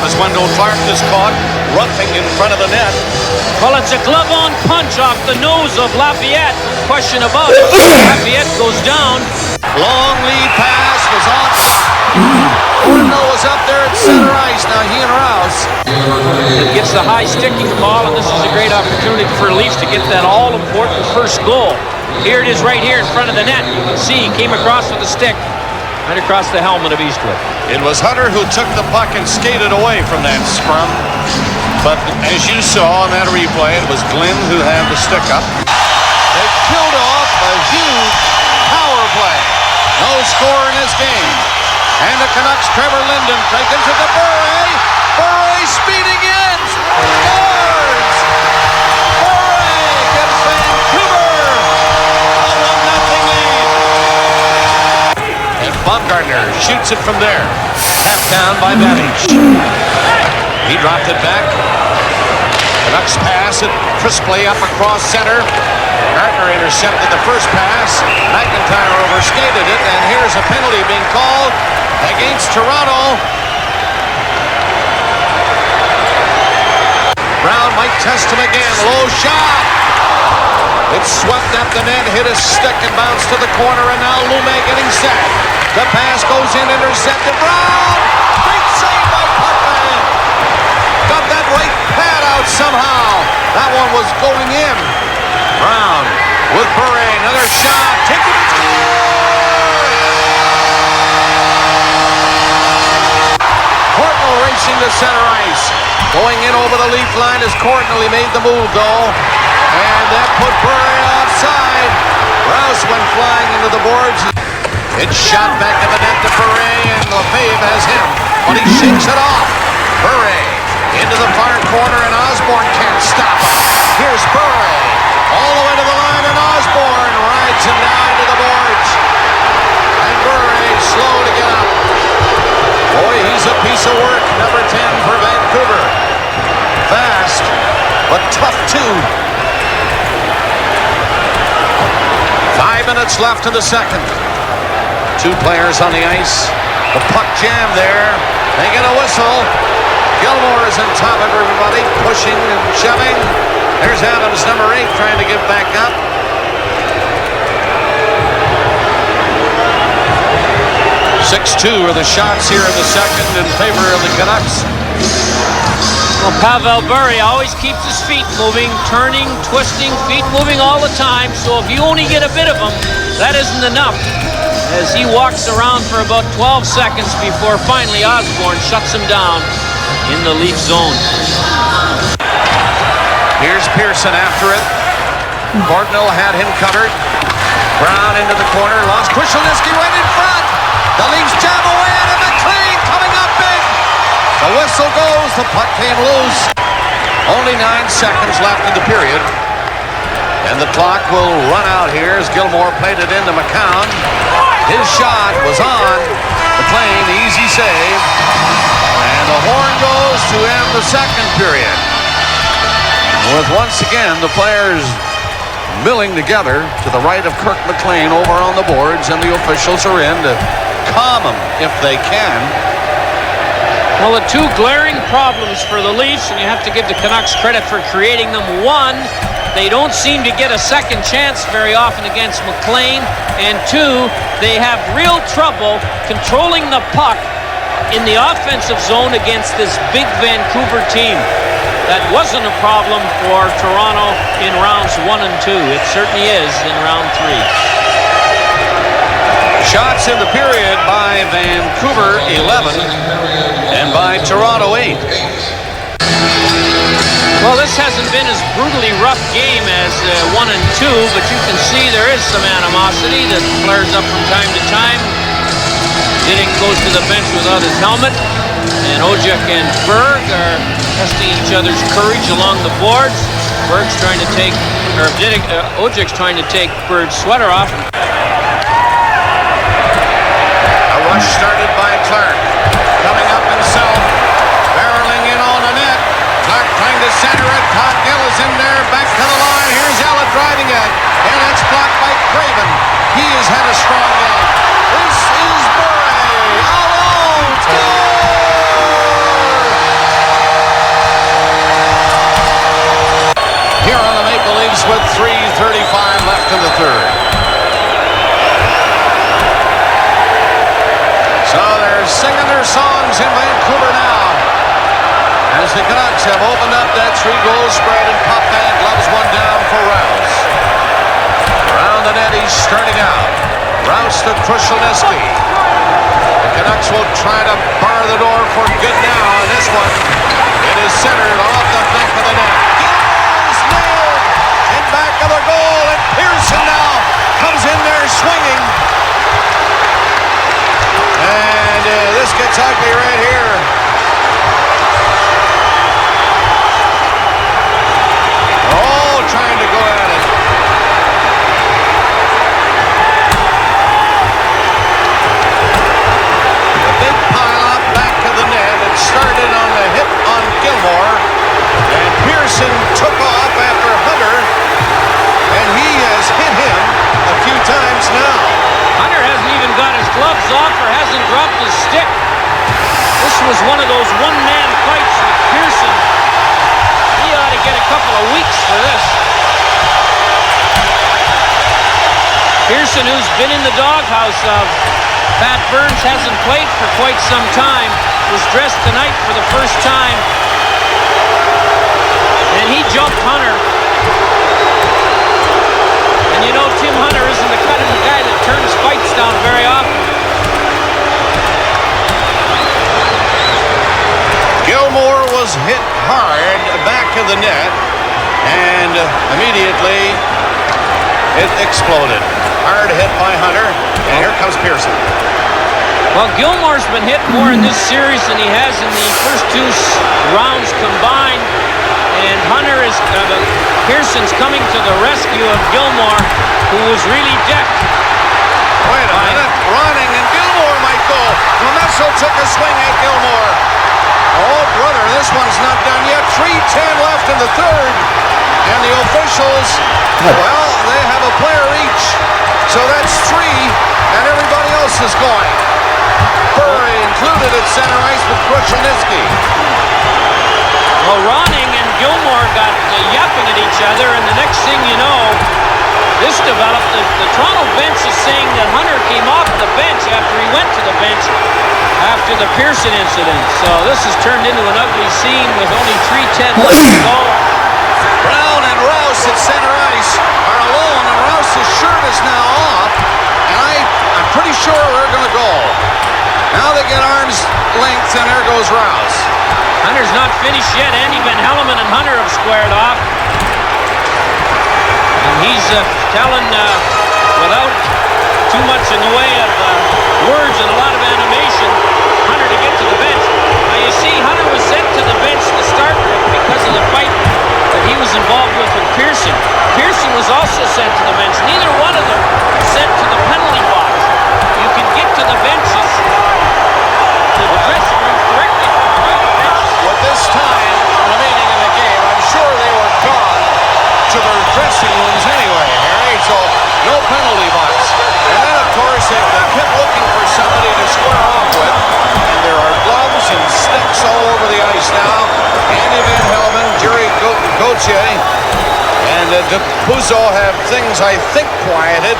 as Wendell Clark is caught roughing in front of the net. Well, it's a glove-on punch off the nose of Lafayette. Question about it. Lafayette goes down. Long lead pass was off. Wendell was up there at center ice. Now he and Rouse. It gets the high sticking ball, and this is a great opportunity for Leafs to get that all-important first goal. Here it is right here in front of the net. You can see he came across with a stick right across the helmet of Eastwood. It was Hunter who took the puck and skated away from that scrum. But as you saw in that replay, it was Glenn who had the stick up. They killed off a huge power play. No score in this game. And the Canucks, Trevor Linden taken to the Bure. Bure speeding in. Scores! Bure gives Vancouver a 1-0 lead. And Baumgartner shoots it from there. Half down by Babbage. He dropped it back. Canucks pass it crisply up across center. Gardner intercepted the first pass. McIntyre overskated it, and here's a penalty being called against Toronto. Brown might test him again. Low shot. It swept up the net, hit a stick, and bounced to the corner, and now Lume getting set. The pass goes in, intercepted. Brown! Great save by Potvin. Got that right pad out somehow. That one was going in. Brown with Bure, another shot, taking it. Courtnall racing to center ice. Going in over the Leaf line as Courtnall, he made the move though. And that put Bure offside. Rouse went flying into the boards. It's shot back in the net to Bure, and Lefebvre has him. But he shakes it off. Bure into the far corner, and Osborne can't stop him. Here's Bure. All the way to the line, and Osborne rides him down to the boards. And Bure slow to get up. Boy, he's a piece of work. Number 10 for Vancouver. Fast, but tough too. 5 minutes left in the second. 2 players on the ice. The puck jam there. They get a whistle. Gilmore is on top of everybody, pushing and shoving. There's Adams, number 8, trying to get back up. .6-2 are the shots here in the second in favor of the Canucks. Well, Pavel Bure always keeps his feet moving, turning, twisting, feet moving all the time. So if you only get a bit of them, that isn't enough. As he walks around for about 12 seconds before finally Osborne shuts him down in the Leaf zone. Here's Pearson after it. Courtnall had him covered. Brown into the corner. Lost Krushelnyski right in front. The Leafs jam away at him. McLean coming up big. The whistle goes. The puck came loose. Only 9 seconds left in the period. And the clock will run out here as Gilmore played it into McCown. His shot was on. McLean, easy save. And the horn goes to end the second period. With once again the players milling together to the right of Kirk McLean over on the boards, and the officials are in to calm them if they can. Well, the 2 glaring problems for the Leafs, and you have to give the Canucks credit for creating them. 1, they don't seem to get a second chance very often against McLean. And 2, they have real trouble controlling the puck in the offensive zone against this big Vancouver team. That wasn't a problem for Toronto in rounds 1 and 2. It certainly is in round 3. Shots in the period by Vancouver, 11, and by Toronto, 8. Well, this hasn't been as brutally rough game as 1 and 2, but you can see there is some animosity that flares up from time to time. Diddick goes to the bench without his helmet, and Ojek and Berg are testing each other's courage along the boards. Berg's trying to take, or Diddick, Ojek's trying to take Berg's sweater off. A rush started by Clark, coming up himself, barreling in on the net. Clark trying to center it. Coggill is in there, back to the line. Here's Ella driving it, and it's blocked by Craven. He has had a strong game. This is Bure alone. Score! left in the third. So they're singing their songs in Vancouver now, as the Canucks have opened up that 3-goal spread, and Potvin loves one down for Rouse. Around the net, he's starting out. Rouse to Krushelnyski. The Canucks will try to bar the door for good now, and this one, it is centered off the back of the net. Gilmore's nailed in back of the goal, and Pearson now comes in there swinging. And this gets ugly right here. They're all trying to go at it. The big pile-up back to the net. It started on the hit on Gilmore, and Pearson took off after Hunter, and he has hit him a few times now. Hunter hasn't even got his gloves off or hasn't dropped his stick. This was one of those one-man fights with Pearson. He ought to get a couple of weeks for this. Pearson, who's been in the doghouse of Pat Burns, hasn't played for quite some time, was dressed tonight for the first time, and he jumped Hunter. And you know, Tim Hunter isn't the kind of guy that turns fights down very often. Gilmore was hit hard back of the net, and immediately it exploded. Hard hit by Hunter, and here comes Pearson. Well, Gilmore's been hit more in this series than he has in the first two rounds combined. And Pearson's coming to the rescue of Gilmore, who was really decked. Wait a minute, running, and Gilmore might go. Lamesso took a swing at Gilmore. Oh, brother, this one's not done yet. 3:10 left in the third. And the officials, well, they have a player each. So that's 3, and everybody else is going. Burry included at center ice with Krushelnyski. Well, Ronning and Gilmore got yapping at each other, and the next thing you know, this developed. The Toronto bench is saying that Hunter came off the bench after he went to the bench after the Pearson incident. So this has turned into an ugly scene with only 3:10 left to go. Brown and Rouse at center ice are alone, and Rouse's shirt is now off, and I'm pretty sure we're going to go. Now they get arm's length, and there goes Rouse. Hunter's not finished yet. Andy Van Hellemond and Hunter have squared off. And he's telling, without too much in the way of words and a lot of animation, Hunter to get to the bench. Now you see, Hunter was sent to the bench to start with because of the fight that he was involved with Pearson. Pearson was also sent to the bench. Neither one of them sent to the penalty box. You can get to the benches, to the dressing room directly. With this time remaining in the game, I'm sure they were gone to their dressing rooms anyway, Harry, so no penalty box. And then, of course, they kept looking for somebody to square off with, and there are gloves and sticks all over the ice now. Andy Van Hellemond, Jerry Gauthier, and DePuzzo have things, I think, quieted.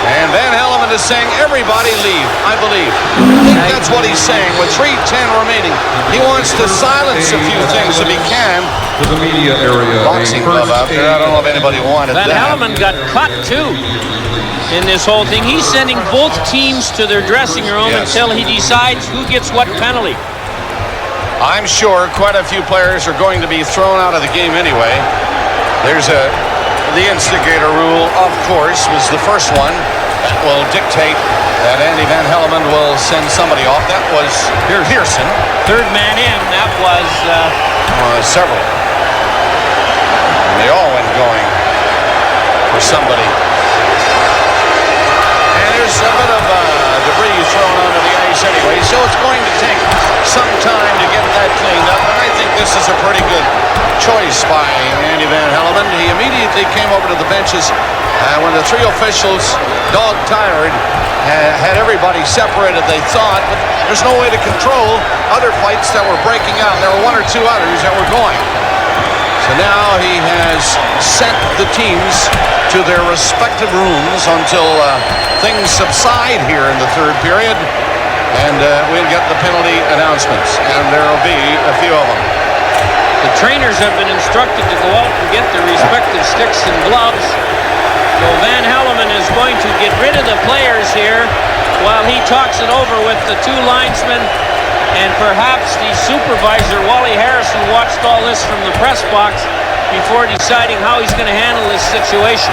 And Van Hellemond is saying, everybody leave, I believe. I think that's what he's saying. With 3:10 remaining, he wants to silence a few things if he can. To the media area. Boxing glove out there. I don't know if anybody wanted Van that. Hellemond got cut, too, in this whole thing. He's sending both teams to their dressing room until he decides who gets what penalty. I'm sure quite a few players are going to be thrown out of the game anyway. There's the instigator rule, of course, was the first one that will dictate that Andy Van Hellemond will send somebody off. That was Pearson. Third man in, that was... several. And they all went going for somebody. And there's a bit of debris thrown onto the ice anyway, so it's going to take some time to get that cleaned up. And I think this is a pretty good choice by Andy Van Hellemond. He immediately came over to the benches when the 3 officials, dog-tired, had everybody separated, they thought, but there's no way to control other fights that were breaking out. There were 1 or 2 others that were going. So now he has sent the teams to their respective rooms until things subside here in the third period. And we'll get the penalty announcements. And there will be a few of them. The trainers have been instructed to go out and get their respective sticks and gloves. So Van Hellemond is going to get rid of the players here while he talks it over with the two linesmen and perhaps the supervisor, Wally Harris, who watched all this from the press box before deciding how he's going to handle this situation.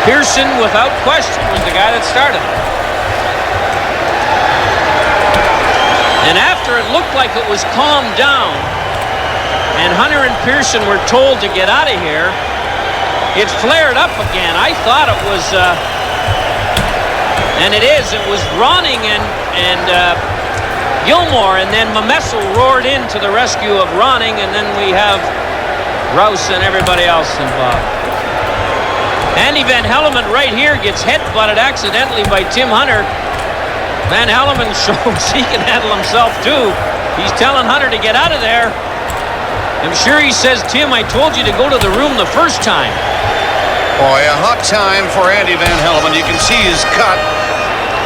Pearson, without question, was the guy that started. And after it looked like it was calmed down and Hunter and Pearson were told to get out of here, it flared up again. I thought it was, and it is, it was Ronning and Gilmore, and then Mamessel roared in to the rescue of Ronning, and then we have Rouse and everybody else involved. Andy Van Hellemond right here gets headbutted accidentally by Tim Hunter. Van Hellemond shows he can handle himself too. He's telling Hunter to get out of there. I'm sure he says, Tim, I told you to go to the room the first time. Boy, a hot time for Andy Van Hellemond. You can see his cut.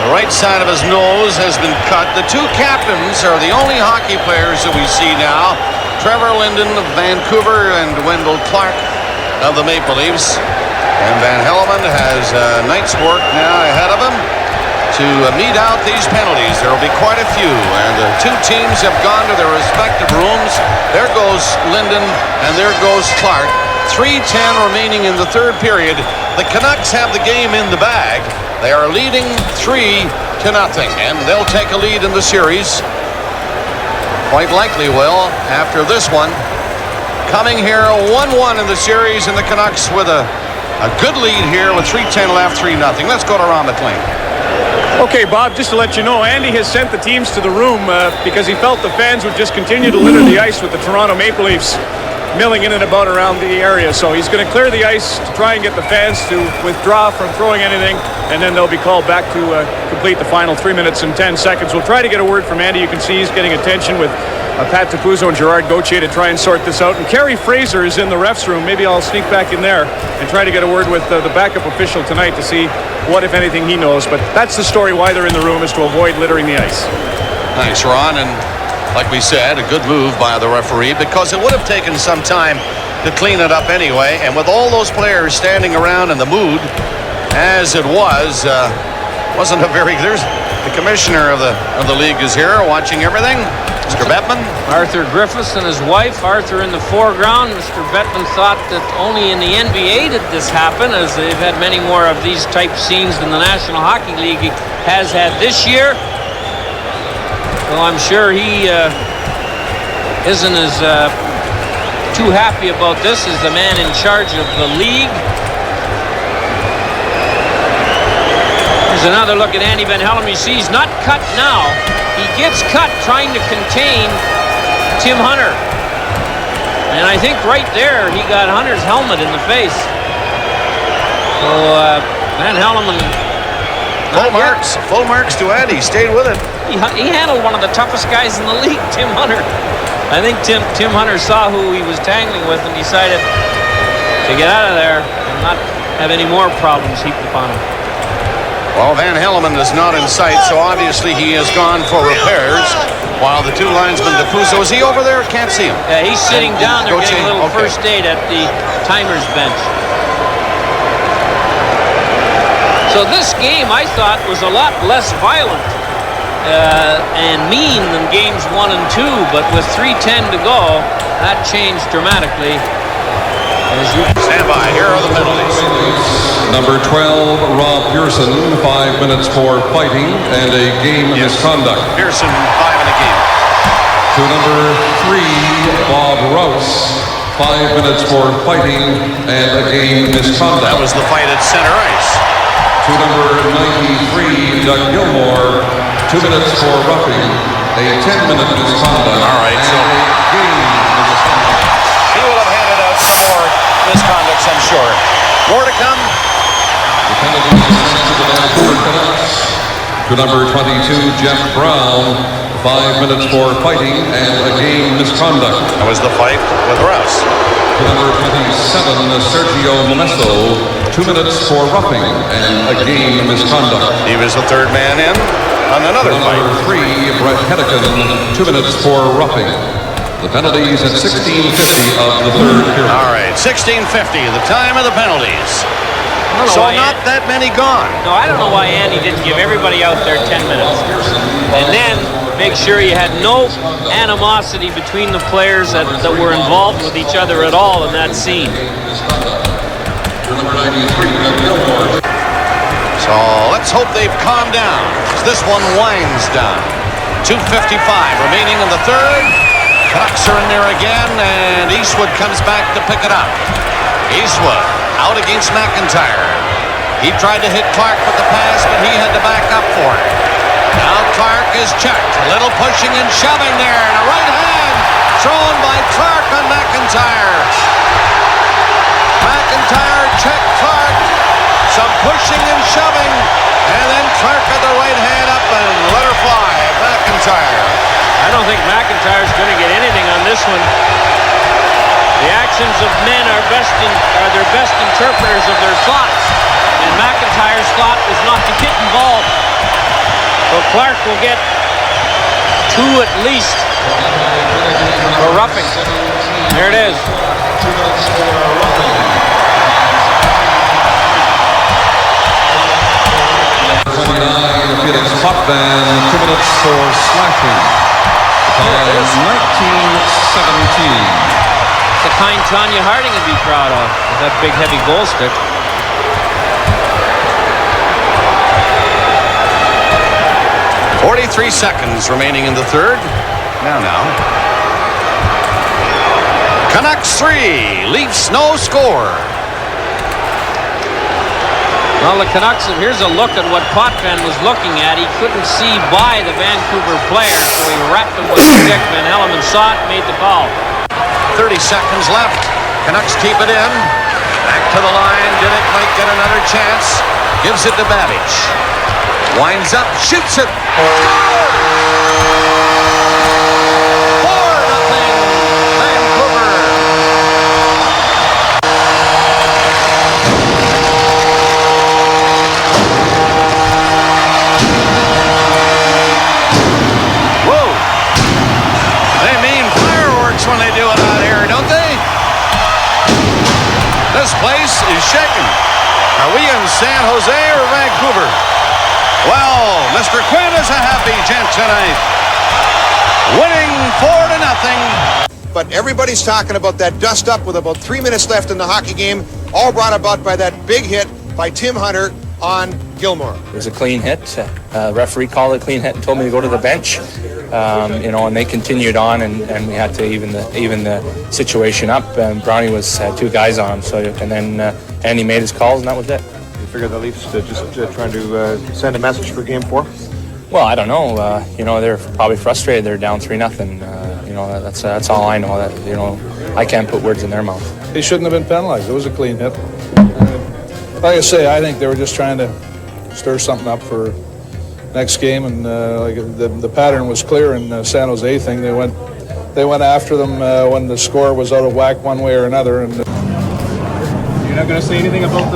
The right side of his nose has been cut. The two captains are the only hockey players that we see now. Trevor Linden of Vancouver and Wendell Clark of the Maple Leafs. And Van Hellemond has a night's work now ahead of him to mete out these penalties. There will be quite a few, and the two teams have gone to their respective rooms. There goes Linden, and there goes Clark. 3:10 remaining in the third period. The Canucks have the game in the bag. They are leading 3-0, and they'll take a lead in the series. Quite likely will after this one. Coming here 1-1 in the series, and the Canucks with a good lead here with 3:10 left, 3-0. Let's go to Ron McLean. Okay, Bob, just to let you know, Andy has sent the teams to the room because he felt the fans would just continue to litter the ice with the Toronto Maple Leafs milling in and about around the area. So he's going to clear the ice to try and get the fans to withdraw from throwing anything, and then they'll be called back to complete the final 3 minutes and 10 seconds. We'll try to get a word from Andy. You can see he's getting attention with Pat Tupuzzo and Gerard Gauthier to try and sort this out. And Kerry Fraser is in the refs room. Maybe I'll sneak back in there and try to get a word with the backup official tonight to see what, if anything, he knows. But that's the story why they're in the room, is to avoid littering the ice. Thanks, Ron. And like we said, a good move by the referee, because it would have taken some time to clean it up anyway. And with all those players standing around in the mood, as it was, wasn't a very... The commissioner of the league is here watching everything. Mr. Bettman. Arthur Griffiths and his wife. Arthur in the foreground. Mr. Bettman thought that only in the NBA did this happen, as they've had many more of these type scenes than the National Hockey League has had this year. So I'm sure he isn't as too happy about this as the man in charge of the league. Here's another look at Andy Van Hellemond. You see he's not cut now. He gets cut trying to contain Tim Hunter. And I think right there he got Hunter's helmet in the face. So Van Hellemond... Full marks to Andy. Stayed with it. He handled one of the toughest guys in the league, Tim Hunter. I think Tim Hunter saw who he was tangling with and decided to get out of there and not have any more problems heaped upon him. Well, Van Hellemond is not in sight, so obviously he has gone for repairs. While the two linesmen, Tupuzzo, is he over there? Can't see him. Yeah, he's sitting down there getting a little first aid at the timer's bench. So this game, I thought, was a lot less violent and mean than games 1 and 2, but with 3:10 to go, that changed dramatically. Stand by. Here are the penalties. Number 12, Rob Pearson, 5 minutes for fighting and a game misconduct. Pearson, 5 in a game. To number 3, Bob Rouse, 5 minutes for fighting and a game misconduct. That was the fight at center ice. To number 93, Doug Gilmore, 2 minutes for roughing, a 10-minute misconduct. All right, so and a game misconduct. He will have handed out some more misconducts, I'm sure. More to come. The penalty is sent to the Vancouver Canucks. To number 22, Jeff Brown, 5 minutes for fighting and a game misconduct. That was the fight with Russ. Number 27, Sergio Momesso, 2 minutes for roughing and a game misconduct. He was the third man in on another fight. Number 3, Brett Hedican, 2 minutes for roughing. The penalties at 16:50 of the third period. All right, 16:50, the time of the penalties. So not that many gone. No, I don't know why Andy didn't give everybody out there 10 minutes. And then make sure you had no animosity between the players that were involved with each other at all in that scene. Number 93, So let's hope they've calmed down as this one winds down. 2:55 remaining in the third. Canucks are in there again, and Eastwood comes back to pick it up. Eastwood out against McIntyre. He tried to hit Clark with the pass, but he had to back up for it. Now Clark is checked. A little pushing and shoving there, and a right hand thrown by Clark on McIntyre. McIntyre checked Clark. Some pushing and shoving, and then Clark got the right hand up and let her fly. McIntyre. I don't think McIntyre's going to get anything on this one. The actions of men are their best interpreters of their thoughts, and McIntyre's thought was not to get involved. So Clark will get 2 at least for roughing. There it is. Felix Potvin, 2 minutes for slashing. Time 19:17. It's the kind Tanya Harding would be proud of, with that big heavy goal stick. .43 seconds remaining in the third. Now. Canucks 3, Leafs no score. Well, the Canucks, and here's a look at what Potvin was looking at. He couldn't see by the Vancouver player, so he wrapped him with the stick. Van Hellemond saw it and made the call. 30 seconds left. Canucks keep it in. Back to the line. Diddick might get another chance. Gives it to Babbage. Winds up, shoots it. 4-0 Vancouver. When they do it out here, don't they? This place is shaking. Are we in San Jose or Vancouver? Well, Mr. Quinn is a happy gent tonight. Winning 4-0. But everybody's talking about that dust up with about 3 minutes left in the hockey game, all brought about by that big hit by Tim Hunter on Gilmore. It was a clean hit. Referee called it a clean hit and told me to go to the bench. And they continued on, and we had to even the situation up. And Brownie had 2 guys on him, and then Andy made his calls, and that was it. You figure the Leafs just trying to send a message for Game 4? Well, I don't know. They're probably frustrated. They're down 3-0. That's all I know. That I can't put words in their mouth. He shouldn't have been penalized. It was a clean hit. Like I say, I think they were just trying to stir something up for next game, and the pattern was clear in the San Jose thing. They went after them when the score was out of whack one way or another. And you're not going to say anything about